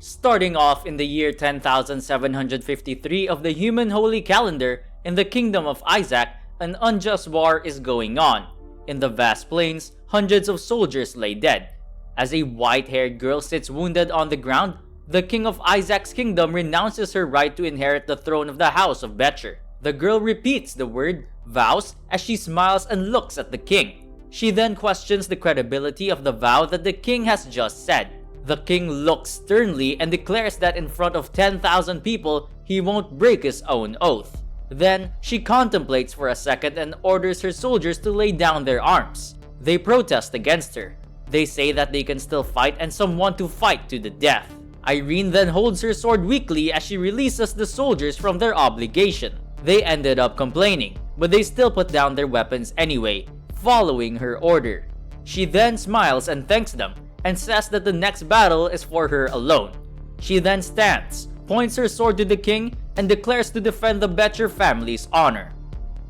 Starting off in the year 10,753 of the human holy calendar, in the kingdom of Isaac, an unjust war is going on. In the vast plains, hundreds of soldiers lay dead. As a white-haired girl sits wounded on the ground, the king of Isaac's kingdom renounces her right to inherit the throne of the house of Becher. The girl repeats the word vows as she smiles and looks at the king. She then questions the credibility of the vow that the king has just said. The king looks sternly and declares that in front of 10,000 people, he won't break his own oath. Then, she contemplates for a second and orders her soldiers to lay down their arms. They protest against her. They say that they can still fight and some want to fight to the death. Irene then holds her sword weakly as she releases the soldiers from their obligation. They ended up complaining, but they still put down their weapons anyway, following her order. She then smiles and thanks them, and says that the next battle is for her alone. She then stands, points her sword to the king, and declares to defend the Becher family's honor.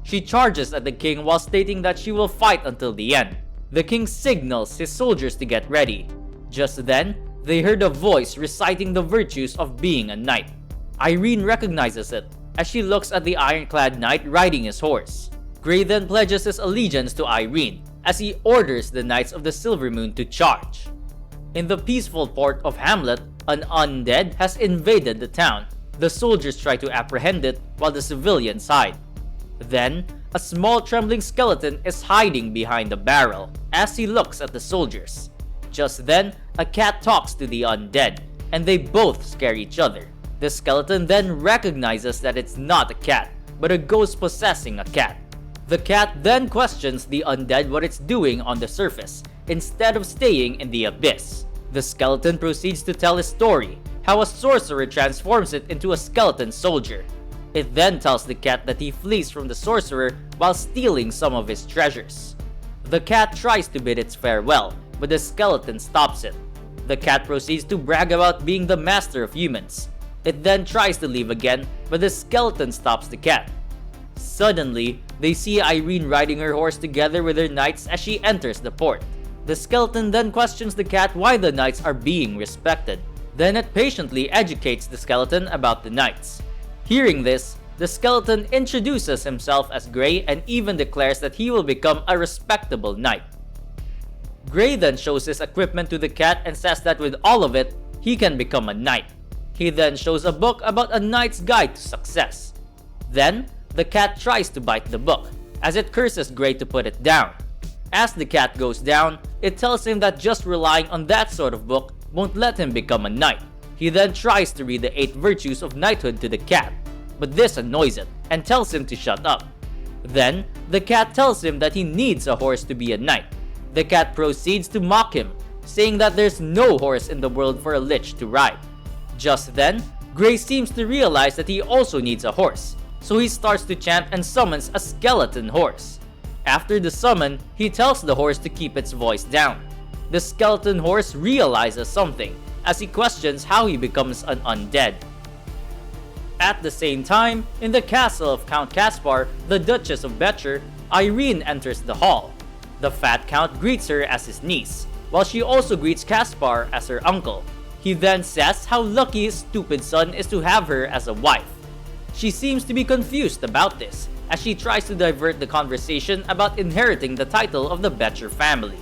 She charges at the king while stating that she will fight until the end. The king signals his soldiers to get ready. Just then, they heard a voice reciting the virtues of being a knight. Irene recognizes it as she looks at the ironclad knight riding his horse. Gray then pledges his allegiance to Irene as he orders the Knights of the Silver Moon to charge. In the peaceful port of Hamlet, an undead has invaded the town. The soldiers try to apprehend it while the civilians hide. Then, a small trembling skeleton is hiding behind a barrel as he looks at the soldiers. Just then, a cat talks to the undead, and they both scare each other. The skeleton then recognizes that it's not a cat, but a ghost possessing a cat. The cat then questions the undead what it's doing on the surface, instead of staying in the abyss. The skeleton proceeds to tell his story, how a sorcerer transforms it into a skeleton soldier. It then tells the cat that he flees from the sorcerer while stealing some of his treasures. The cat tries to bid its farewell, but the skeleton stops it. The cat proceeds to brag about being the master of humans. It then tries to leave again, but the skeleton stops the cat. Suddenly, they see Irene riding her horse together with her knights as she enters the port. The skeleton then questions the cat why the knights are being respected. Then it patiently educates the skeleton about the knights. Hearing this, the skeleton introduces himself as Gray and even declares that he will become a respectable knight. Gray then shows his equipment to the cat and says that with all of it, he can become a knight. He then shows a book about a knight's guide to success. Then, the cat tries to bite the book, as it curses Gray to put it down. As the cat goes down, it tells him that just relying on that sort of book won't let him become a knight. He then tries to read the 8 virtues of knighthood to the cat, but this annoys it and tells him to shut up. Then, the cat tells him that he needs a horse to be a knight. The cat proceeds to mock him, saying that there's no horse in the world for a lich to ride. Just then, Gray seems to realize that he also needs a horse, so he starts to chant and summons a skeleton horse. After the summon, he tells the horse to keep its voice down. The skeleton horse realizes something, as he questions how he becomes an undead. At the same time, in the castle of Count Caspar, the Duchess of Becher, Irene enters the hall. The fat count greets her as his niece, while she also greets Caspar as her uncle. He then says how lucky his stupid son is to have her as a wife. She seems to be confused about this, as she tries to divert the conversation about inheriting the title of the Becher family.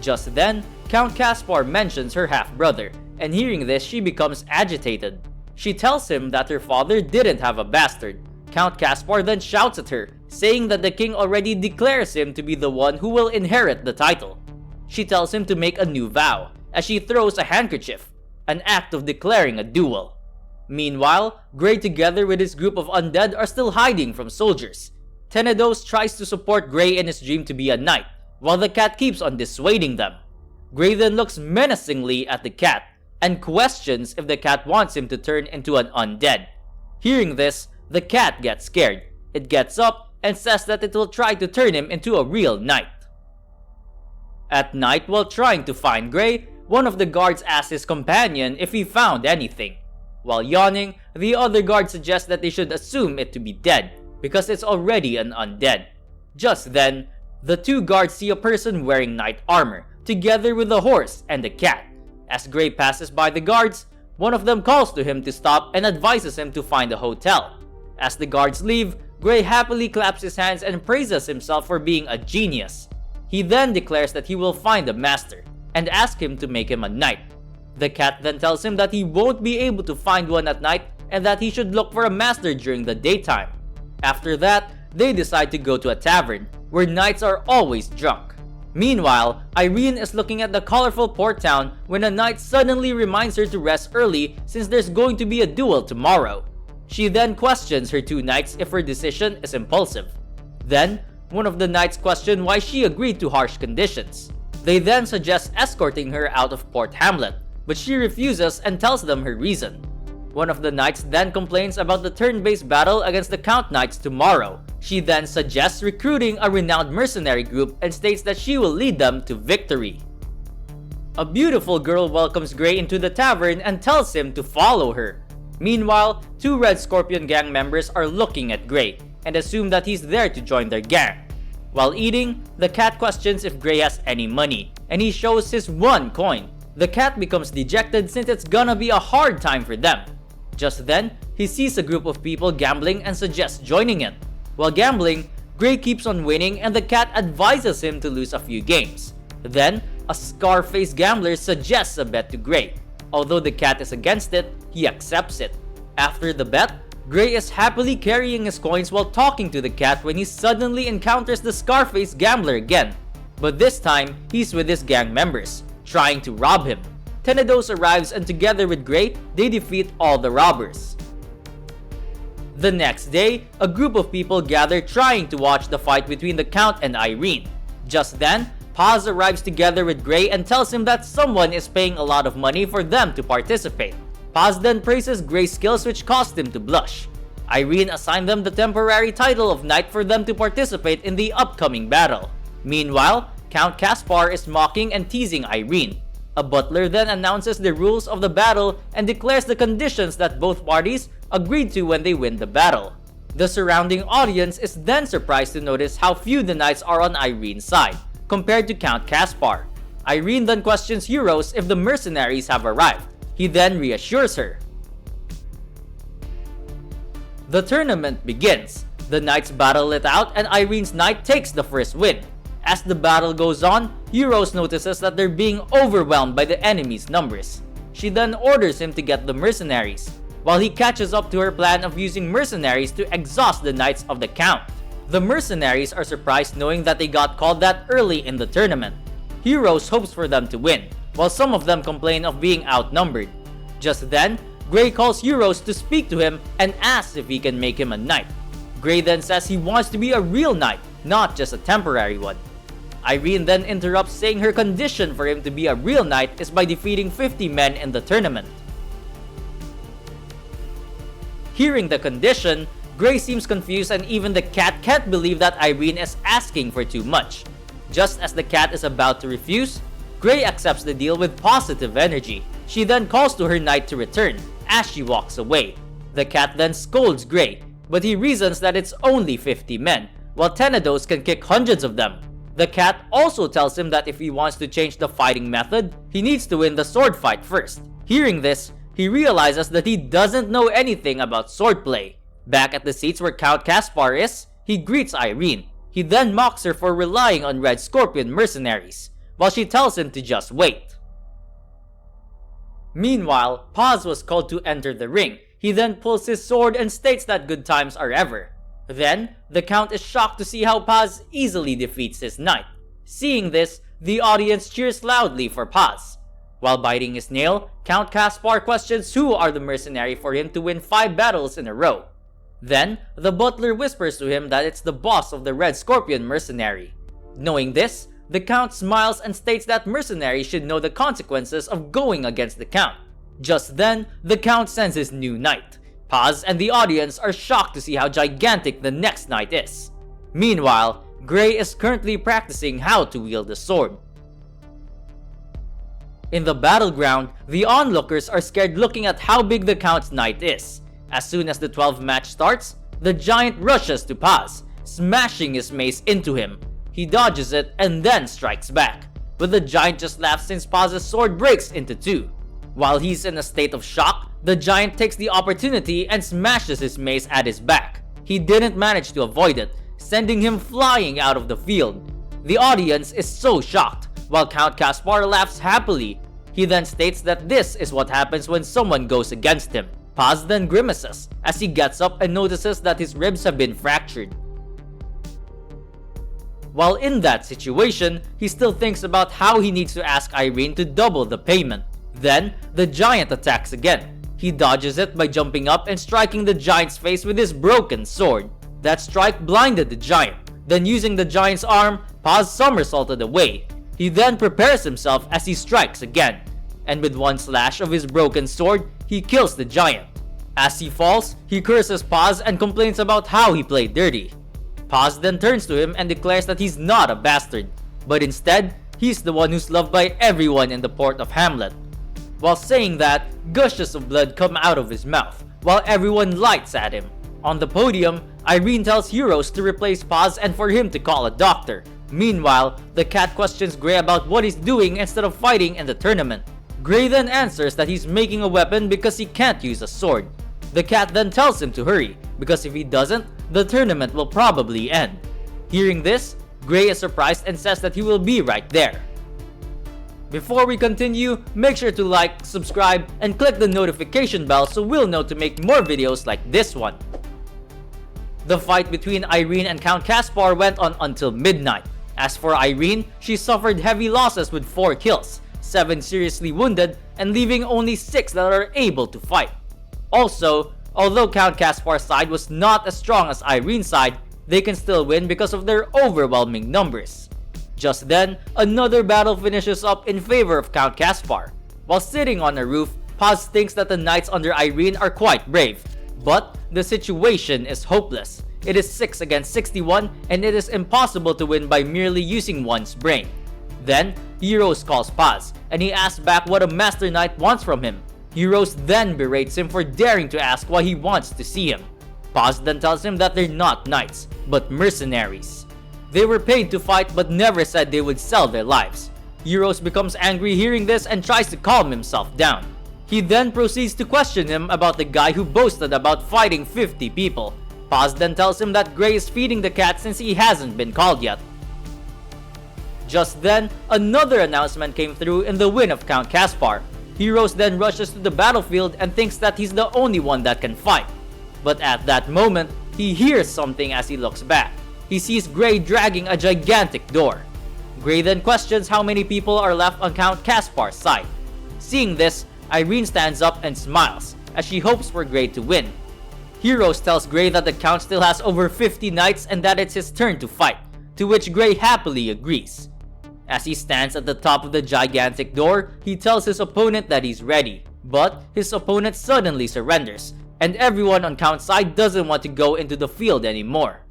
Just then, Count Caspar mentions her half-brother, and hearing this she becomes agitated. She tells him that her father didn't have a bastard. Count Caspar then shouts at her, saying that the king already declares him to be the one who will inherit the title. She tells him to make a new vow, as she throws a handkerchief, an act of declaring a duel. Meanwhile, Gray together with his group of undead are still hiding from soldiers. Tenedos tries to support Gray in his dream to be a knight, while the cat keeps on dissuading them. Gray then looks menacingly at the cat, and questions if the cat wants him to turn into an undead. Hearing this, the cat gets scared. It gets up and says that it will try to turn him into a real knight. At night, while trying to find Gray, one of the guards asks his companion if he found anything. While yawning, the other guard suggests that they should assume it to be dead, because it's already an undead. Just then, the 2 guards see a person wearing knight armor, together with a horse and a cat. As Gray passes by the guards, one of them calls to him to stop and advises him to find a hotel. As the guards leave, Gray happily claps his hands and praises himself for being a genius. He then declares that he will find a master and ask him to make him a knight. The cat then tells him that he won't be able to find one at night and that he should look for a master during the daytime. After that, they decide to go to a tavern, where knights are always drunk. Meanwhile, Irene is looking at the colorful port town when a knight suddenly reminds her to rest early since there's going to be a duel tomorrow. She then questions her two knights if her decision is impulsive. Then, one of the knights questions why she agreed to harsh conditions. They then suggest escorting her out of Port Hamlet, but she refuses and tells them her reason. One of the knights then complains about the turn-based battle against the Count Knights tomorrow. She then suggests recruiting a renowned mercenary group and states that she will lead them to victory. A beautiful girl welcomes Gray into the tavern and tells him to follow her. Meanwhile, two Red Scorpion gang members are looking at Gray and assume that he's there to join their gang. While eating, the cat questions if Gray has any money, and he shows his one coin. The cat becomes dejected since it's gonna be a hard time for them. Just then, he sees a group of people gambling and suggests joining it. While gambling, Gray keeps on winning and the cat advises him to lose a few games. Then, a scar-faced gambler suggests a bet to Gray. Although the cat is against it, he accepts it. After the bet, Gray is happily carrying his coins while talking to the cat when he suddenly encounters the scar-faced gambler again. But this time, he's with his gang members, trying to rob him. Tenedos arrives and together with Gray, they defeat all the robbers. The next day, a group of people gather trying to watch the fight between the Count and Irene. Just then, Paz arrives together with Gray and tells him that someone is paying a lot of money for them to participate. Paz then praises Gray's skills which caused him to blush. Irene assigned them the temporary title of knight for them to participate in the upcoming battle. Meanwhile, Count Caspar is mocking and teasing Irene. A butler then announces the rules of the battle and declares the conditions that both parties agreed to when they win the battle. The surrounding audience is then surprised to notice how few the knights are on Irene's side, compared to Count Caspar. Irene then questions Euros if the mercenaries have arrived. He then reassures her. The tournament begins. The knights battle it out and Irene's knight takes the first win. As the battle goes on, Euros notices that they're being overwhelmed by the enemy's numbers. She then orders him to get the mercenaries, while he catches up to her plan of using mercenaries to exhaust the knights of the Count. The mercenaries are surprised knowing that they got called that early in the tournament. Euros hopes for them to win, while some of them complain of being outnumbered. Just then, Gray calls Euros to speak to him and asks if he can make him a knight. Gray then says he wants to be a real knight, not just a temporary one. Irene then interrupts saying her condition for him to be a real knight is by defeating 50 men in the tournament. Hearing the condition, Gray seems confused and even the cat can't believe that Irene is asking for too much. Just as the cat is about to refuse, Gray accepts the deal with positive energy. She then calls to her knight to return as she walks away. The cat then scolds Gray, but he reasons that it's only 50 men, while Tenedos can kick hundreds of them. The cat also tells him that if he wants to change the fighting method, he needs to win the sword fight first. Hearing this, he realizes that he doesn't know anything about swordplay. Back at the seats where Count Caspar is, he greets Irene. He then mocks her for relying on Red Scorpion mercenaries, while she tells him to just wait. Meanwhile, Paz was called to enter the ring. He then pulls his sword and states that good times are ever. Then, the Count is shocked to see how Paz easily defeats his knight. Seeing this, the audience cheers loudly for Paz. While biting his nail, Count Caspar questions who are the mercenary for him to win 5 battles in a row. Then, the butler whispers to him that it's the boss of the Red Scorpion mercenary. Knowing this, the Count smiles and states that mercenaries should know the consequences of going against the Count. Just then, the Count sends his new knight. Paz and the audience are shocked to see how gigantic the next knight is. Meanwhile, Gray is currently practicing how to wield the sword. In the battleground, the onlookers are scared looking at how big the Count's knight is. As soon as the 12th match starts, the giant rushes to Paz, smashing his mace into him. He dodges it and then strikes back, but the giant just laughs since Paz's sword breaks into 2. While he's in a state of shock, the giant takes the opportunity and smashes his mace at his back. He didn't manage to avoid it, sending him flying out of the field. The audience is so shocked, while Count Caspar laughs happily. He then states that this is what happens when someone goes against him. Paz then grimaces as he gets up and notices that his ribs have been fractured. While in that situation, he still thinks about how he needs to ask Irene to double the payment. Then, the giant attacks again. He dodges it by jumping up and striking the giant's face with his broken sword. That strike blinded the giant. Then using the giant's arm, Paz somersaulted away. He then prepares himself as he strikes again. And with one slash of his broken sword, he kills the giant. As he falls, he curses Paz and complains about how he played dirty. Paz then turns to him and declares that he's not a bastard, but instead, he's the one who's loved by everyone in the port of Hamlet. While saying that, gushes of blood come out of his mouth, while everyone lights at him. On the podium, Irene tells Euros to replace Paz and for him to call a doctor. Meanwhile, the cat questions Gray about what he's doing instead of fighting in the tournament. Gray then answers that he's making a weapon because he can't use a sword. The cat then tells him to hurry, because if he doesn't, the tournament will probably end. Hearing this, Gray is surprised and says that he will be right there. Before we continue, make sure to like, subscribe, and click the notification bell so we'll know to make more videos like this one. The fight between Irene and Count Caspar went on until midnight. As for Irene, she suffered heavy losses with 4 kills, 7 seriously wounded, and leaving only 6 that are able to fight. Also, although Count Caspar's side was not as strong as Irene's side, they can still win because of their overwhelming numbers. Just then, another battle finishes up in favor of Count Caspar. While sitting on a roof, Paz thinks that the knights under Irene are quite brave. But the situation is hopeless. It is 6 against 61 and it is impossible to win by merely using one's brain. Then, Euros calls Paz and he asks back what a Master Knight wants from him. Euros then berates him for daring to ask why he wants to see him. Paz then tells him that they're not knights, but mercenaries. They were paid to fight but never said they would sell their lives. Euros becomes angry hearing this and tries to calm himself down. He then proceeds to question him about the guy who boasted about fighting 50 people. Paz then tells him that Gray is feeding the cat since he hasn't been called yet. Just then, another announcement came through in the win of Count Caspar. Euros then rushes to the battlefield and thinks that he's the only one that can fight. But at that moment, he hears something as he looks back. He sees Gray dragging a gigantic door. Gray then questions how many people are left on Count Caspar's side. Seeing this, Irene stands up and smiles, as she hopes for Gray to win. Euros tells Gray that the Count still has over 50 knights and that it's his turn to fight, to which Gray happily agrees. As he stands at the top of the gigantic door, he tells his opponent that he's ready, but his opponent suddenly surrenders, and everyone on Count's side doesn't want to go into the field anymore.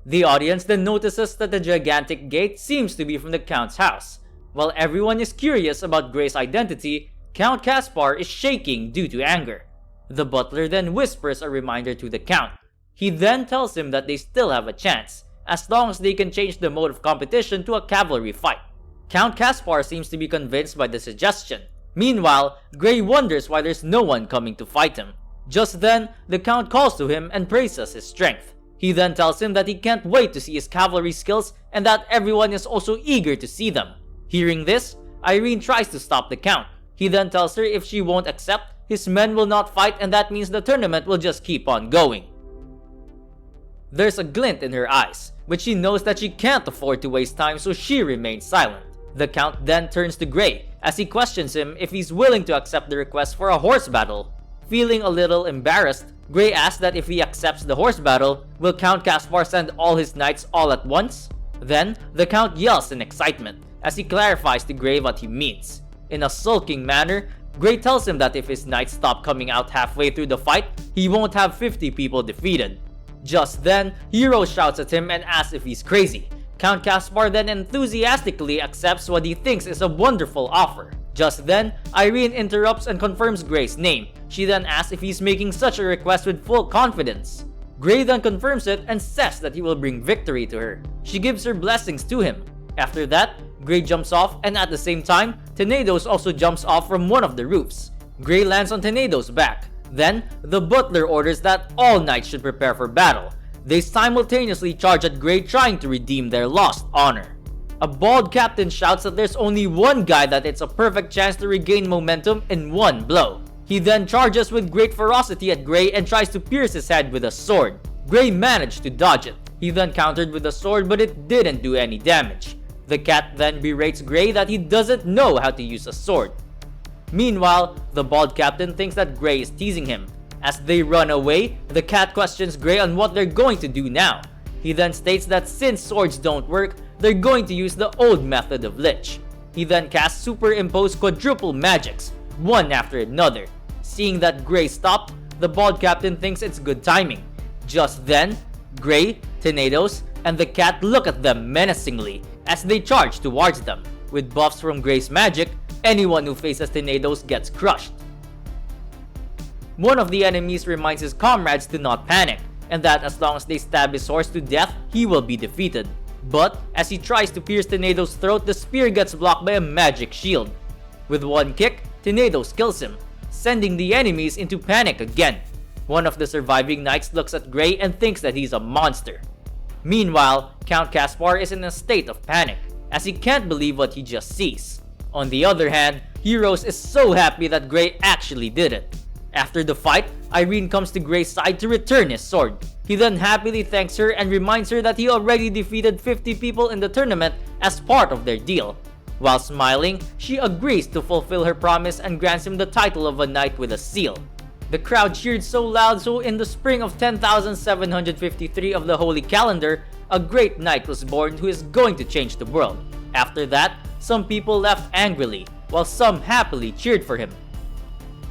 The audience then notices that the gigantic gate seems to be from the Count's house. While everyone is curious about Gray's identity, Count Caspar is shaking due to anger. The butler then whispers a reminder to the Count. He then tells him that they still have a chance, as long as they can change the mode of competition to a cavalry fight. Count Caspar seems to be convinced by the suggestion. Meanwhile, Gray wonders why there's no one coming to fight him. Just then, the Count calls to him and praises his strength. He then tells him that he can't wait to see his cavalry skills and that everyone is also eager to see them. Hearing this, Irene tries to stop the Count. He then tells her if she won't accept, his men will not fight and that means the tournament will just keep on going. There's a glint in her eyes, but she knows that she can't afford to waste time, so she remains silent. The Count then turns to Gray as he questions him if he's willing to accept the request for a horse battle. Feeling a little embarrassed, Gray asks that if he accepts the horse battle, will Count Caspar send all his knights all at once? Then, the Count yells in excitement as he clarifies to Gray what he means. In a sulking manner, Gray tells him that if his knights stop coming out halfway through the fight, he won't have 50 people defeated. Just then, Euros shouts at him and asks if he's crazy. Count Caspar then enthusiastically accepts what he thinks is a wonderful offer. Just then, Irene interrupts and confirms Gray's name. She then asks if he's making such a request with full confidence. Gray then confirms it and says that he will bring victory to her. She gives her blessings to him. After that, Gray jumps off, and at the same time, Tenedos also jumps off from one of the roofs. Gray lands on Tenedos' back. Then, the butler orders that all knights should prepare for battle. They simultaneously charge at Gray, trying to redeem their lost honor. A bald captain shouts that there's only one guy that it's a perfect chance to regain momentum in one blow. He then charges with great ferocity at Gray and tries to pierce his head with a sword. Gray managed to dodge it. He then countered with a sword, but it didn't do any damage. The cat then berates Gray that he doesn't know how to use a sword. Meanwhile, the bald captain thinks that Gray is teasing him. As they run away, the cat questions Gray on what they're going to do now. He then states that since swords don't work, they're going to use the old method of Lich. He then casts superimposed quadruple magics, one after another. Seeing that Gray stopped, the bald captain thinks it's good timing. Just then, Gray, Tenedos, and the cat look at them menacingly as they charge towards them. With buffs from Gray's magic, anyone who faces Tenedos gets crushed. One of the enemies reminds his comrades to not panic, and that as long as they stab his horse to death, he will be defeated. But as he tries to pierce Tenedos' throat, the spear gets blocked by a magic shield. With one kick, Tenedos kills him, sending the enemies into panic again. One of the surviving knights looks at Gray and thinks that he's a monster. Meanwhile, Count Caspar is in a state of panic, as he can't believe what he just sees. On the other hand, Heroes is so happy that Gray actually did it. After the fight, Irene comes to Gray's side to return his sword. He then happily thanks her and reminds her that he already defeated 50 people in the tournament as part of their deal. While smiling, she agrees to fulfill her promise and grants him the title of a knight with a seal. The crowd cheered so loud, so in the spring of 10,753 of the Holy Calendar, a great knight was born who is going to change the world. After that, some people left angrily, while some happily cheered for him.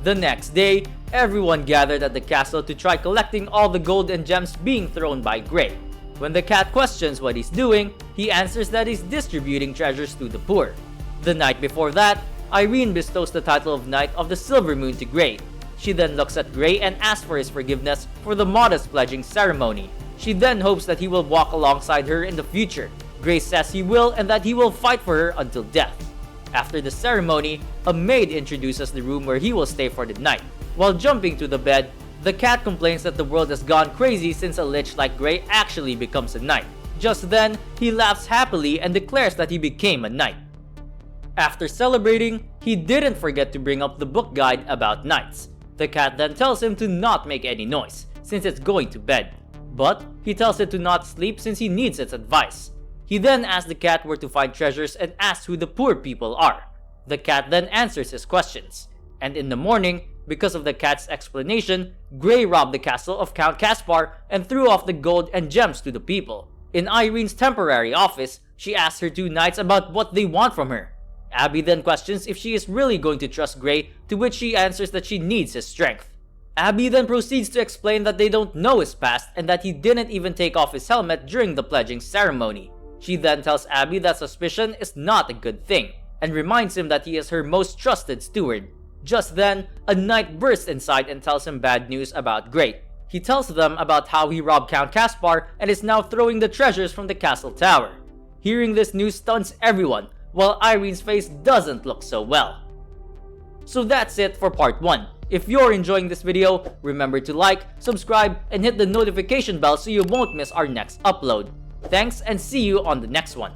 The next day, everyone gathered at the castle to try collecting all the gold and gems being thrown by Gray. When the cat questions what he's doing, he answers that he's distributing treasures to the poor. The night before that, Irene bestows the title of Knight of the Silver Moon to Gray. She then looks at Gray and asks for his forgiveness for the modest pledging ceremony. She then hopes that he will walk alongside her in the future. Gray says he will and that he will fight for her until death. After the ceremony, a maid introduces the room where he will stay for the night. While jumping to the bed, the cat complains that the world has gone crazy since a lich like Gray actually becomes a knight. Just then, he laughs happily and declares that he became a knight. After celebrating, he didn't forget to bring up the book guide about knights. The cat then tells him to not make any noise, since it's going to bed. But he tells it to not sleep since he needs its advice. He then asks the cat where to find treasures and asks who the poor people are. The cat then answers his questions. And in the morning, because of the cat's explanation, Gray robbed the castle of Count Caspar and threw off the gold and gems to the people. In Irene's temporary office, she asks her two knights about what they want from her. Abby then questions if she is really going to trust Gray, to which she answers that she needs his strength. Abby then proceeds to explain that they don't know his past and that he didn't even take off his helmet during the pledging ceremony. She then tells Abby that suspicion is not a good thing, and reminds him that he is her most trusted steward. Just then, a knight bursts inside and tells him bad news about Gray. He tells them about how he robbed Count Caspar and is now throwing the treasures from the castle tower. Hearing this news stuns everyone, while Irene's face doesn't look so well. So that's it for part 1. If you're enjoying this video, remember to like, subscribe, and hit the notification bell so you won't miss our next upload. Thanks and see you on the next one.